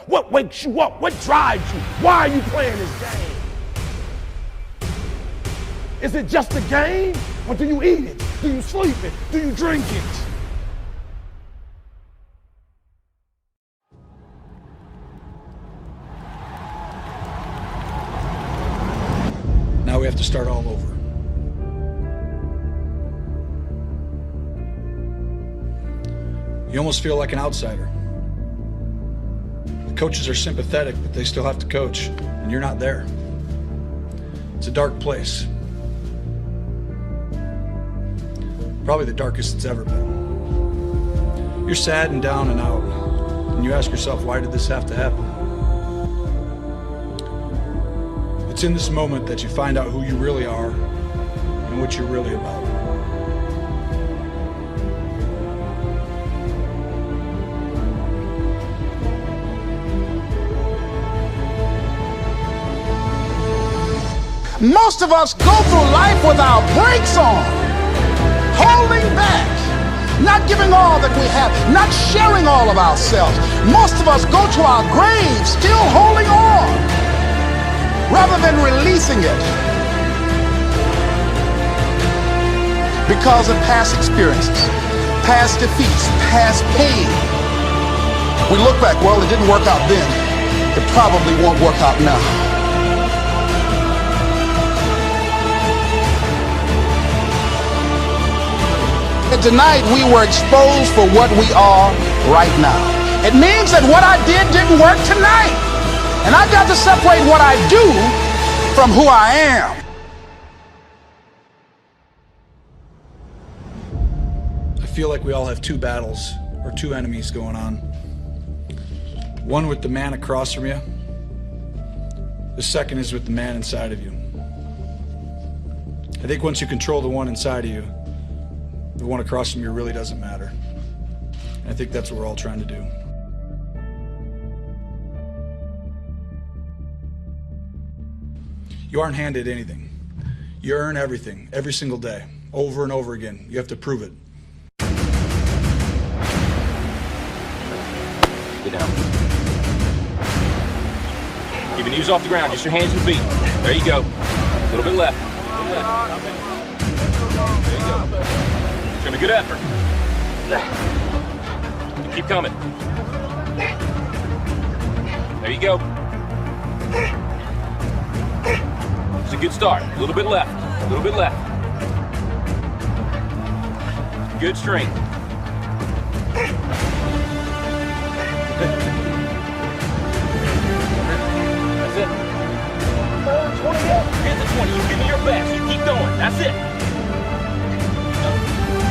What wakes you up? What drives you? Why are you playing this game? Is it just a game? Or do you eat it? Do you sleep it? Do you drink it? Now we have to start all over. You almost feel like an outsider. The coaches are sympathetic, but they still have to coach, and you're not there. It's a dark place. Probably the darkest it's ever been. You're sad and down and out, and you ask yourself, why did this have to happen? It's in this moment that you find out who you really are and what you're really about. Most of us go through life with our brakes on, holding back, not giving all that we have, not sharing all of ourselves. Most of us go to our graves still holding on, rather than releasing it because of past experiences, past defeats, past pain. We look back, well, it didn't work out then. It probably won't work out now. And tonight we were exposed for what we are right now. It means that what I did didn't work tonight. And I got to separate what I do from who I am. I feel like we all have two battles, or two enemies going on. One with the man across from you. The second is with the man inside of you. I think once you control the one inside of you, the one across from you really doesn't matter. And I think that's what we're all trying to do. You aren't handed anything. You earn everything, every single day, over and over again. You have to prove it. Get down. Keep your knees off the ground, just your hands and feet. There you go. A little bit left. There you go. It's gonna be a good effort. Keep coming. There you go. It's a good start. A little bit left. A little bit left. Good strength. That's it. 20. Here's the 20. You give me your best. You keep going. That's it.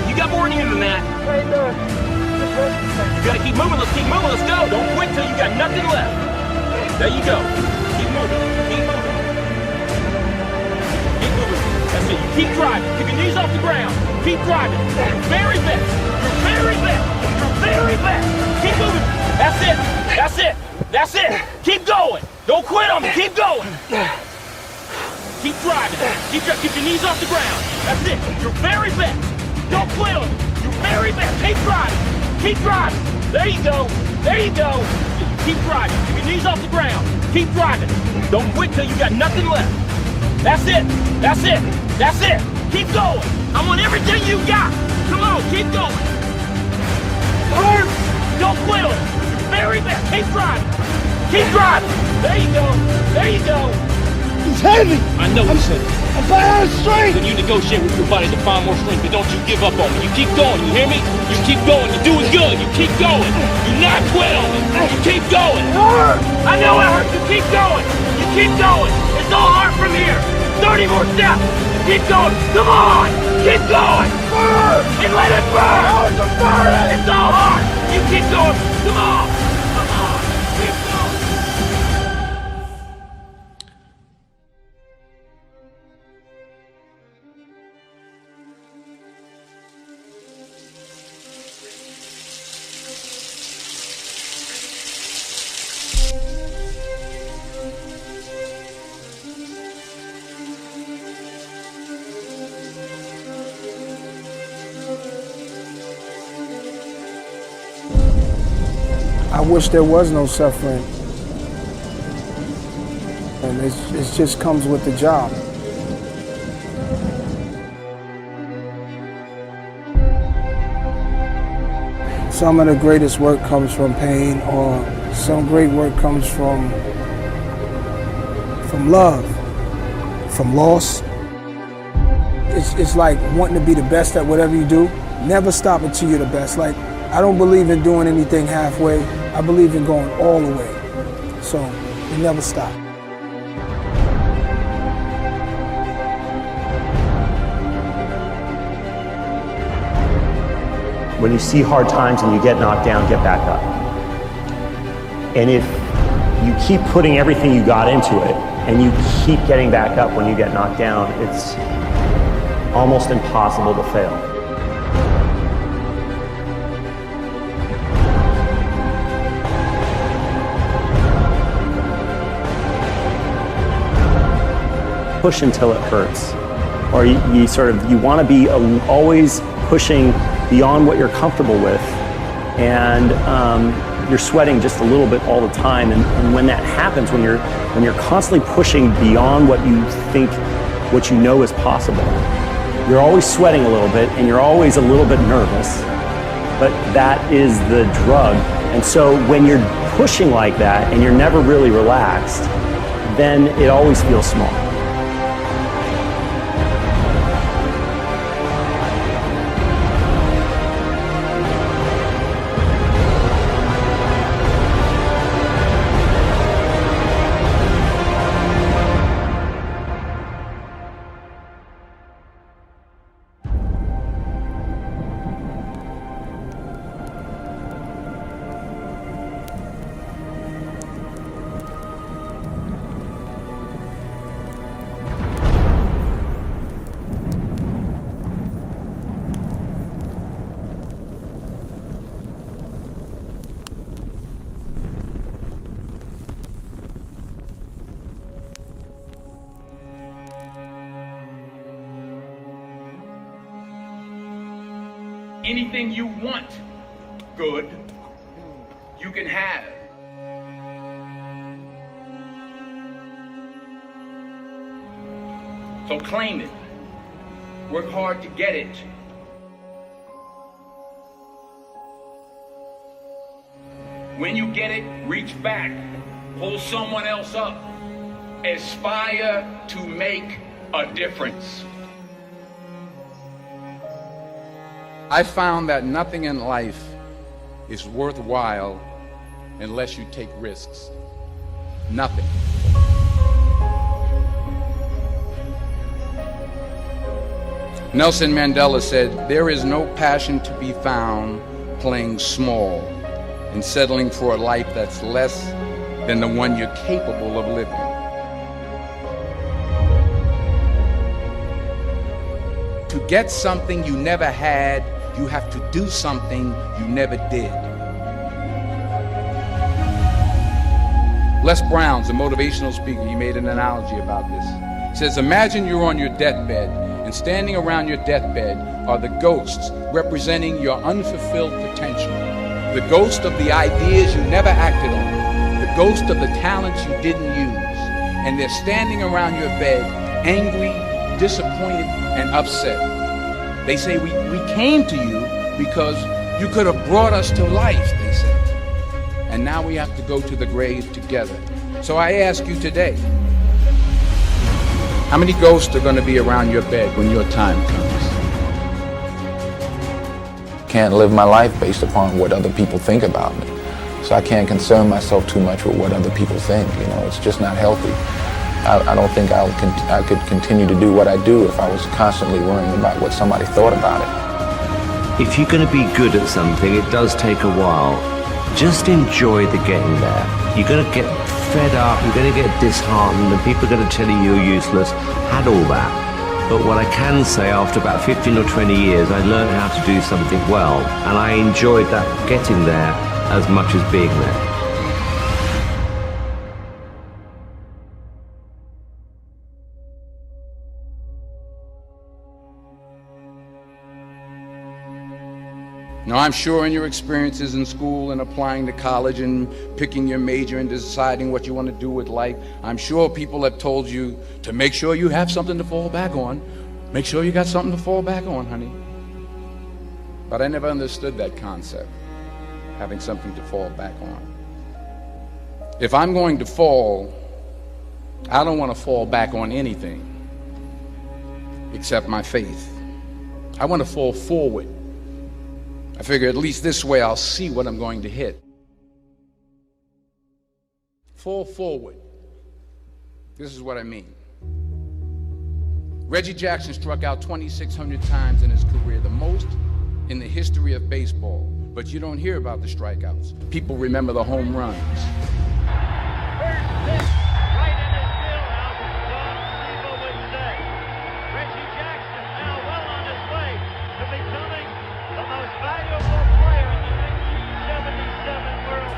You got more in you than that. You gotta keep moving. Let's keep moving. Let's go. Don't quit till you got nothing left. There you go. Keep moving. Keep moving. Keep moving. That's it. You keep driving. Keep your knees off the ground. Keep driving. Your very best. Your very best. Your very best. Keep moving. That's it. That's it. That's it. Keep going. Don't quit on me. Keep going. Keep driving. Keep your knees off the ground. That's it. Your very best. Don't quit on me. Your very best. Keep driving. Keep driving. There you go. There you go. Keep driving. Keep your knees off the ground. Keep driving. Don't quit till you got nothing left. That's it. That's it. That's it. Keep going. I want everything you got. Come on. Keep going. Don't quit on it. Your very best. Keep driving. Keep driving. There you go. There you go. He's heavy. I know he's heavy. I'm out of strength. Then you negotiate with your body to find more strength, but don't you give up on me. You keep going, you hear me? You keep going, you're doing good. You keep going. You not quit on me. You keep going. It hurts. I know it hurts. You keep going. You keep going. It's all hard from here. 30 more steps. Keep going. Come on. Keep going. Burn. And let it burn. Oh, it's a burn. It's all hard. You keep going. Come on. Come on. Keep going. I wish there was no suffering. And it just comes with the job. Some of the greatest work comes from pain, or some great work comes from love, from loss. It's like wanting to be the best at whatever you do. Never stop until you're the best. Like, I don't believe in doing anything halfway. I believe in going all the way. So you never stop. When you see hard times and you get knocked down, get back up. And if you keep putting everything you got into it and you keep getting back up when you get knocked down, it's almost impossible to fail. Push until it hurts. Or you want to be always pushing beyond what you're comfortable with, and you're sweating just a little bit all the time. And when that happens, when you're constantly pushing beyond what you think, what you know is possible, you're always sweating a little bit and you're always a little bit nervous. But that is the drug. And so when you're pushing like that and you're never really relaxed, then it always feels small. Anything you want, good, you can have. So claim it. Work hard to get it. When you get it, reach back, pull someone else up, aspire to make a difference. I found that nothing in life is worthwhile unless you take risks. Nothing. Nelson Mandela said, "There is no passion to be found playing small and settling for a life that's less than the one you're capable of living." To get something you never had, you have to do something you never did. Les Brown's a motivational speaker. He made an analogy about this. He says, imagine you're on your deathbed, and standing around your deathbed are the ghosts representing your unfulfilled potential. The ghost of the ideas you never acted on. The ghost of the talents you didn't use. And they're standing around your bed, angry, disappointed, and upset. They say, we came to you because you could have brought us to life, they say. And now we have to go to the grave together. So I ask you today, how many ghosts are going to be around your bed when your time comes? Can't live my life based upon what other people think about me. So I can't concern myself too much with what other people think. You know, it's just not healthy. I don't think I could continue to do what I do if I was constantly worrying about what somebody thought about it. If you're going to be good at something, it does take a while. Just enjoy the getting there. You're going to get fed up, you're going to get disheartened, and people are going to tell you you're useless. Had all that. But what I can say, after about 15 or 20 years, I learned how to do something well, and I enjoyed that getting there as much as being there. Now, I'm sure in your experiences in school and applying to college and picking your major and deciding what you want to do with life, I'm sure people have told you to make sure you have something to fall back on. Make sure you got something to fall back on, honey. But I never understood that concept, having something to fall back on. If I'm going to fall, I don't want to fall back on anything except my faith. I want to fall forward. I figure at least this way I'll see what I'm going to hit. Fall forward. This is what I mean. Reggie Jackson struck out 2,600 times in his career, the most in the history of baseball. But you don't hear about the strikeouts. People remember the home runs.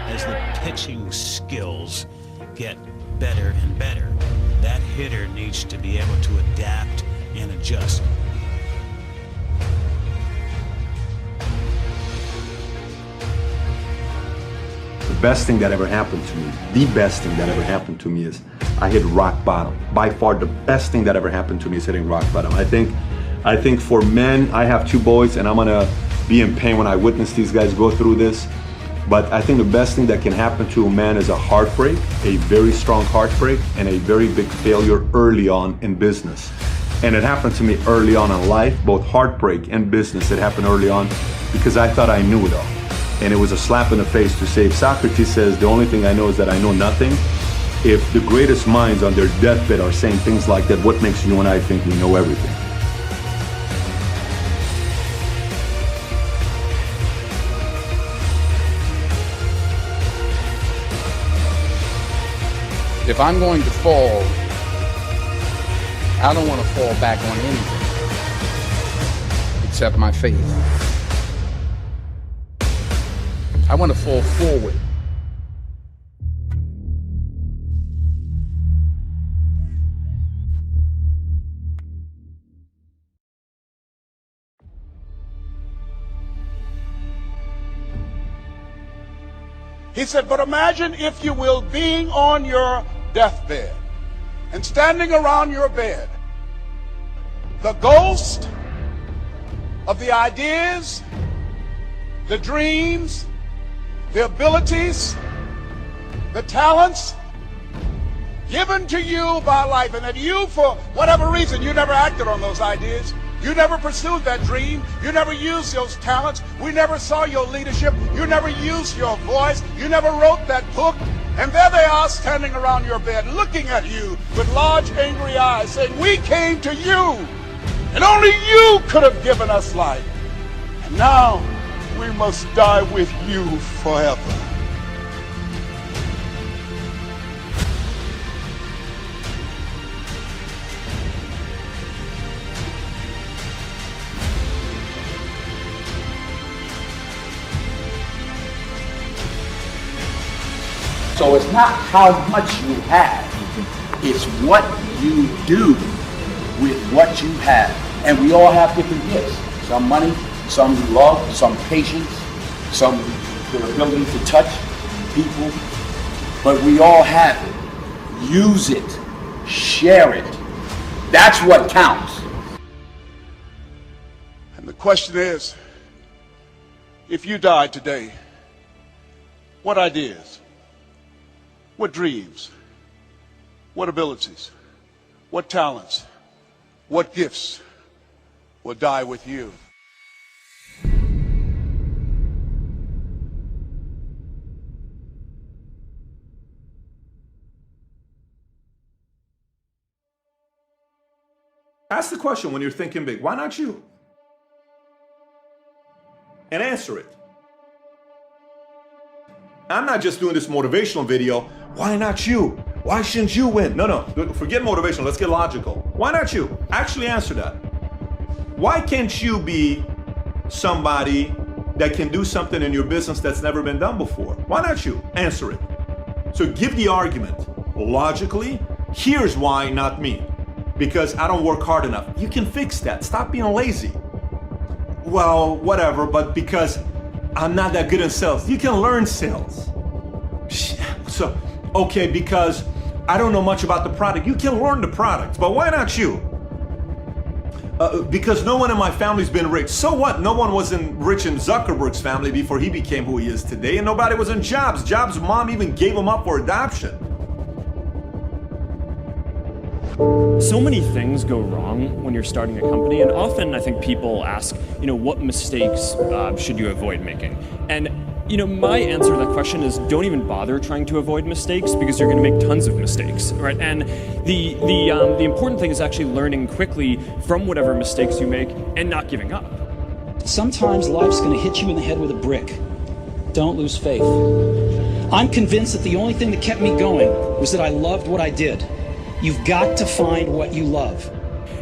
As the pitching skills get better and better, that hitter needs to be able to adapt and adjust. The best thing that ever happened to me, the best thing that ever happened to me is I hit rock bottom. By far the best thing that ever happened to me is hitting rock bottom. I think for men, I have 2 boys and I'm gonna be in pain when I witness these guys go through this. But I think the best thing that can happen to a man is a heartbreak, a very strong heartbreak, and a very big failure early on in business. And it happened to me early on in life, both heartbreak and business. It happened early on because I thought I knew it all. And it was a slap in the face to say, if Socrates says, the only thing I know is that I know nothing, if the greatest minds on their deathbed are saying things like that, what makes you and I think we know everything? If I'm going to fall, I don't want to fall back on anything except my faith. I want to fall forward. He said, but imagine, if you will, being on your deathbed and standing around your bed, the ghost of the ideas, the dreams, the abilities, the talents given to you by life, and that you, for whatever reason, you never acted on those ideas. You never pursued that dream. You never used those talents. We never saw your leadership. You never used your voice. You never wrote that book. And there they are standing around your bed looking at you with large angry eyes saying, we came to you and only you could have given us life. And now we must die with you forever. So it's not how much you have, it's what you do with what you have. And we all have different gifts. Some money, some love, some patience, some the ability to touch people. But we all have it. Use it. Share it. That's what counts. And the question is, if you died today, what ideas? What dreams? What abilities? What talents? What gifts will die with you? Ask the question when you're thinking big, why not you? And answer it. I'm not just doing this motivational video. Why not you? Why shouldn't you win? No, forget motivation. Let's get logical. Why not you? Actually answer that. Why can't you be somebody that can do something in your business that's never been done before? Why not you? Answer it. So give the argument. Logically, here's why not me. Because I don't work hard enough. You can fix that. Stop being lazy. Well, whatever, but because I'm not that good in sales. You can learn sales. So, okay, because I don't know much about the product. You can learn the product, but why not you? Because no one in my family's been rich. So what? No one was rich in Zuckerberg's family before he became who he is today, and nobody was in Jobs. Jobs' mom even gave him up for adoption. So many things go wrong when you're starting a company, and often I think people ask, what mistakes should you avoid making? And my answer to that question is don't even bother trying to avoid mistakes, because you're going to make tons of mistakes, right? And the important thing is actually learning quickly from whatever mistakes you make and not giving up. Sometimes life's going to hit you in the head with a brick. Don't lose faith. I'm convinced that the only thing that kept me going was that I loved what I did. You've got to find what you love.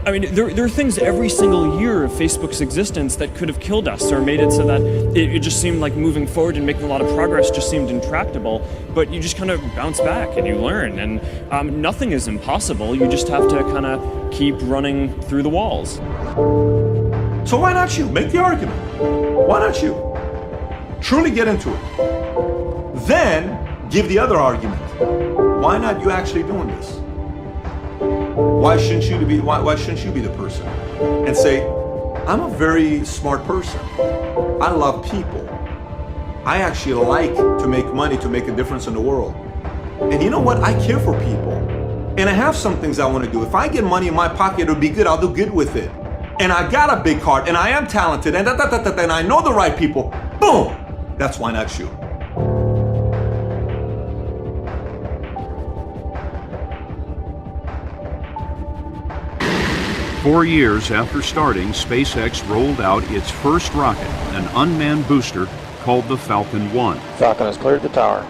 I mean, there are things every single year of Facebook's existence that could have killed us or made it so that it just seemed like moving forward and making a lot of progress just seemed intractable. But you just kind of bounce back and you learn. And nothing is impossible. You just have to kind of keep running through the walls. So why not you? Make the argument. Why not you? Truly get into it. Then give the other argument. Why not you actually doing this? Why shouldn't you be the person? And say, I'm a very smart person. I love people. I actually like to make money, to make a difference in the world. And you know what? I care for people. And I have some things I want to do. If I get money in my pocket, it'll be good. I'll do good with it. And I got a big heart, and I am talented, and and I know the right people. Boom! That's why not you. Four years after starting, SpaceX rolled out its first rocket, an unmanned booster called the Falcon 1. Falcon has cleared the tower.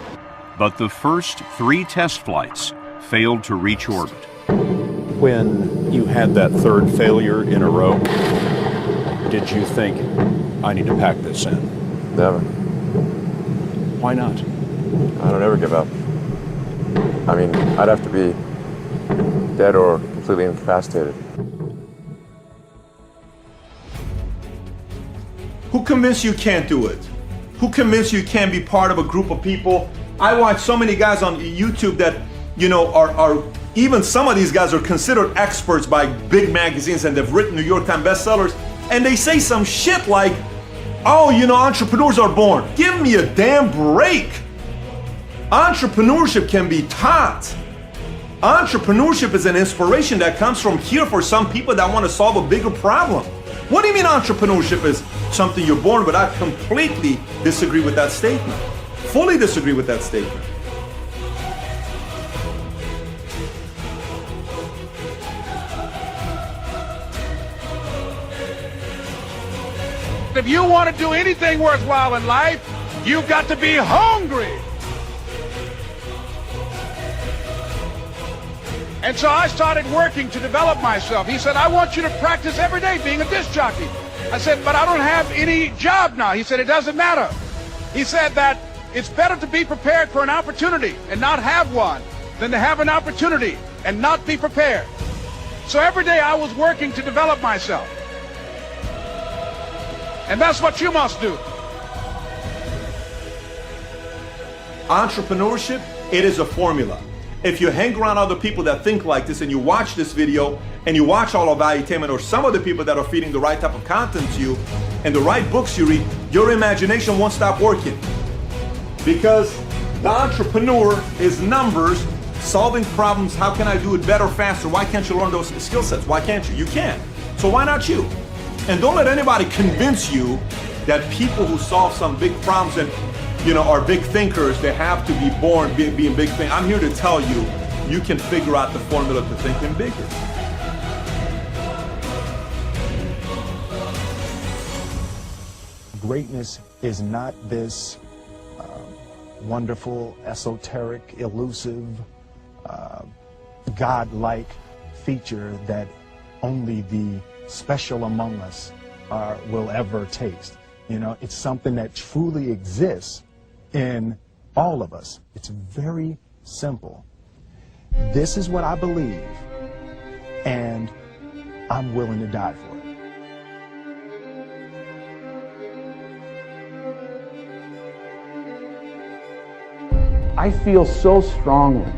But the first 3 test flights failed to reach orbit. When you had that third failure in a row, did you think, I need to pack this in? Never. Why not? I don't ever give up. I mean, I'd have to be dead or completely incapacitated. Who convinced you can't do it? Who convinced you can't be part of a group of people? I watch so many guys on YouTube that, are even some of these guys are considered experts by big magazines, and they've written New York Times bestsellers, and they say some shit like, oh, entrepreneurs are born. Give me a damn break. Entrepreneurship can be taught. Entrepreneurship is an inspiration that comes from here for some people that want to solve a bigger problem. What do you mean entrepreneurship is something you're born with? I completely disagree with that statement. Fully disagree with that statement. If you want to do anything worthwhile in life, you've got to be hungry. And so I started working to develop myself. He said, I want you to practice every day being a disc jockey. I said, but I don't have any job now. He said, it doesn't matter. He said that it's better to be prepared for an opportunity and not have one than to have an opportunity and not be prepared. So every day I was working to develop myself. And that's what you must do. Entrepreneurship, it is a formula. If you hang around other people that think like this and you watch this video and you watch all of Valuetainment or some of the people that are feeding the right type of content to you and the right books you read, your imagination won't stop working. Because the entrepreneur is numbers, solving problems. How can I do it better, faster? Why can't you learn those skill sets? Why can't you? You can. So why not you? And don't let anybody convince you that people who solve some big problems and are big thinkers, they have to be born being big thinkers. I'm here to tell you, you can figure out the formula to thinking bigger. Greatness is not this wonderful, esoteric, elusive, God-like feature that only the special among us will ever taste. It's something that truly exists in all of us. It's very simple. This is what I believe, and I'm willing to die for it. I feel so strongly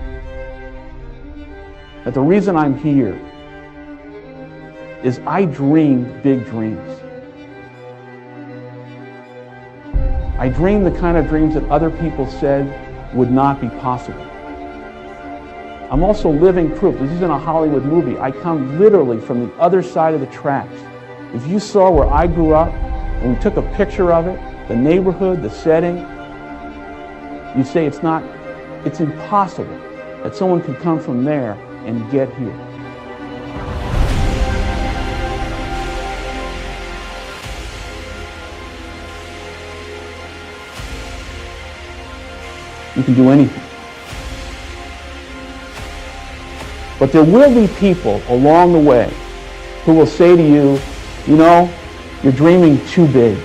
that the reason I'm here is I dreamed big dreams. I dreamed the kind of dreams that other people said would not be possible. I'm also living proof. This isn't a Hollywood movie. I come literally from the other side of the tracks. If you saw where I grew up, and we took a picture of it, the neighborhood, the setting, you'd say it's impossible that someone could come from there and get here. You can do anything. But there will be people along the way who will say to you, you know, you're dreaming too big.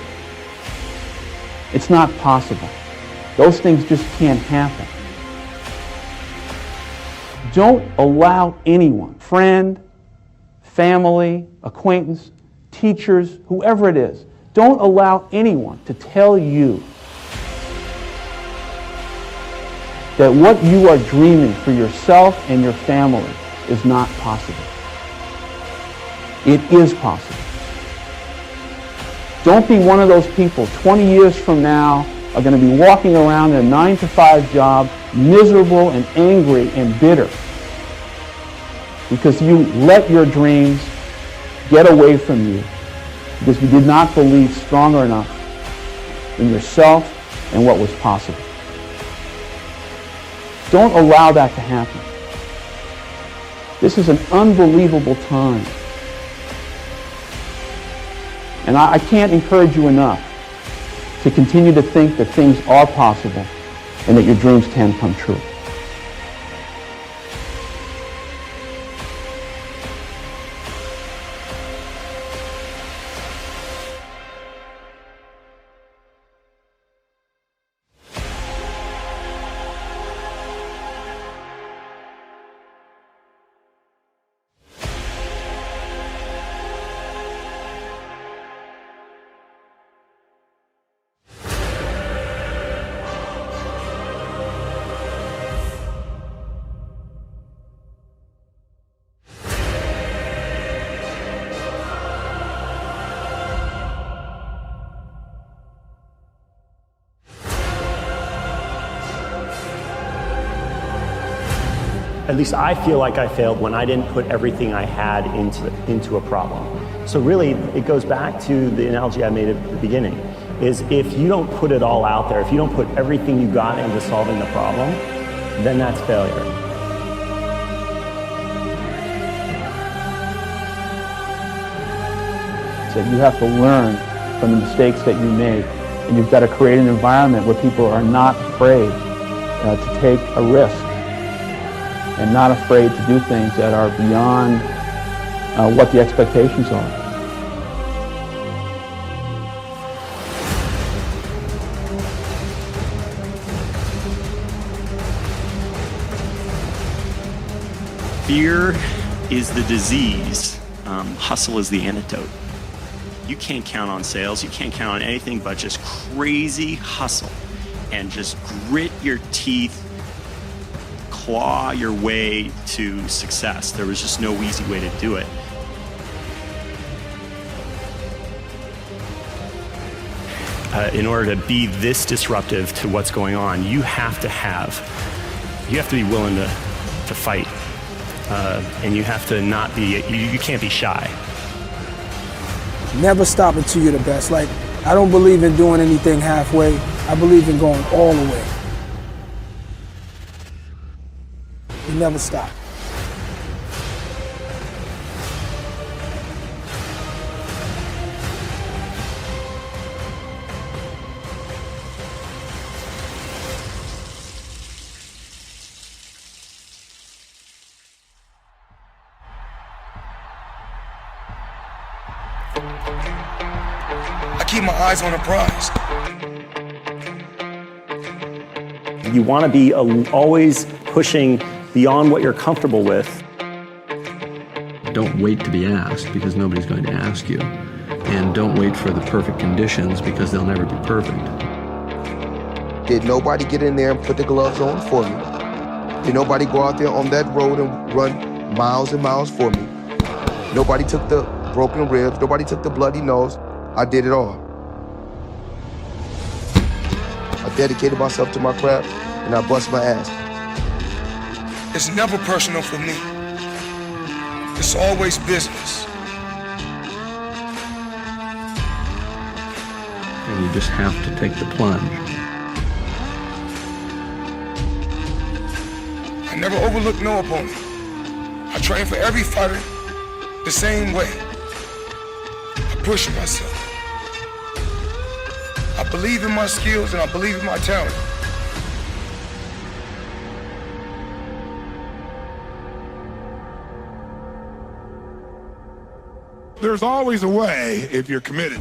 It's not possible. Those things just can't happen. Don't allow anyone, friend, family, acquaintance, teachers, whoever it is, don't allow anyone to tell you that what you are dreaming for yourself and your family is not possible. It is possible. Don't be one of those people 20 years from now are going to be walking around in a 9-to-5 job, miserable and angry and bitter because you let your dreams get away from you because you did not believe stronger enough in yourself and what was possible. Don't allow that to happen. This is an unbelievable time. And I can't encourage you enough to continue to think that things are possible and that your dreams can come true. At least I feel like I failed when I didn't put everything I had into a problem. So really, it goes back to the analogy I made at the beginning, is if you don't put it all out there, if you don't put everything you got into solving the problem, then that's failure. So you have to learn from the mistakes that you make, and you've got to create an environment where people are not afraid to take a risk and not afraid to do things that are beyond what the expectations are. Fear is the disease. Hustle is the antidote. You can't count on sales. You can't count on anything but just crazy hustle and just grit your teeth, claw your way to success. There was just no easy way to do it. In order to be this disruptive to what's going on, you have to be willing to fight. And you have to not be, you can't be shy. Never stop until you're the best. Like, I don't believe in doing anything halfway. I believe in going all the way. You never stop. I keep my eyes on the prize. You want to be always pushing beyond what you're comfortable with. Don't wait to be asked, because nobody's going to ask you. And don't wait for the perfect conditions, because they'll never be perfect. Did nobody get in there and put the gloves on for me? Did nobody go out there on that road and run miles and miles for me? Nobody took the broken ribs. Nobody took the bloody nose. I did it all. I dedicated myself to my craft, and I bust my ass. It's never personal for me. It's always business. And you just have to take the plunge. I never overlook no opponent. I train for every fighter the same way. I push myself. I believe in my skills and I believe in my talent. There's always a way if you're committed.